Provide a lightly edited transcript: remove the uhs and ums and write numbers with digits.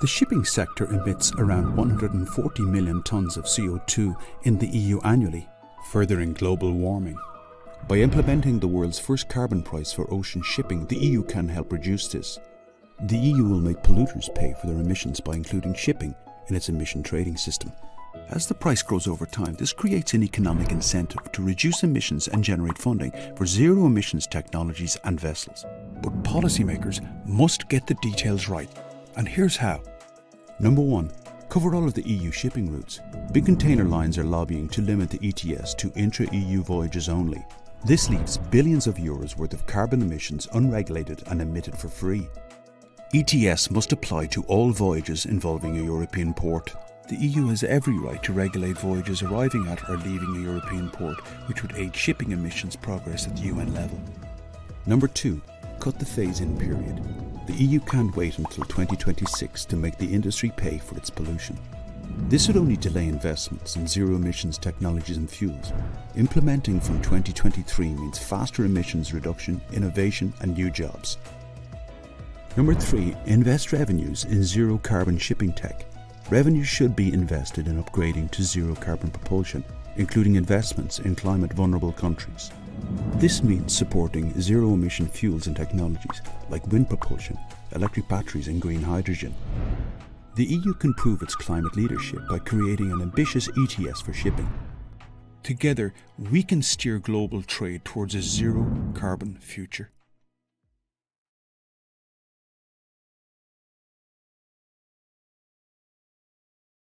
The shipping sector emits around 140 million tonnes of CO2 in the EU annually, furthering global warming. By implementing the world's first carbon price for ocean shipping, the EU can help reduce this. The EU will make polluters pay for their emissions by including shipping in its emission trading system. As the price grows over time, this creates an economic incentive to reduce emissions and generate funding for zero emissions technologies and vessels. But policymakers must get the details right, and here's how. Number 1. Cover all of the EU shipping routes. Big container lines are lobbying to limit the ETS to intra-EU voyages only. This leaves billions of euros worth of carbon emissions unregulated and emitted for free. ETS must apply to all voyages involving a European port. The EU has every right to regulate voyages arriving at or leaving a European port, which would aid shipping emissions progress at the UN level. Number 2. Cut the phase-in period. The EU can't wait until 2026 to make the industry pay for its pollution. This would only delay investments in zero emissions technologies and fuels. Implementing from 2023 means faster emissions reduction, innovation and new jobs. Number 3. Invest revenues in zero carbon shipping tech. Revenues should be invested in upgrading to zero carbon propulsion, including investments in climate vulnerable countries. This means supporting zero emission fuels and technologies like wind propulsion, electric batteries and green hydrogen. The EU can prove its climate leadership by creating an ambitious ETS for shipping. Together, we can steer global trade towards a zero carbon future.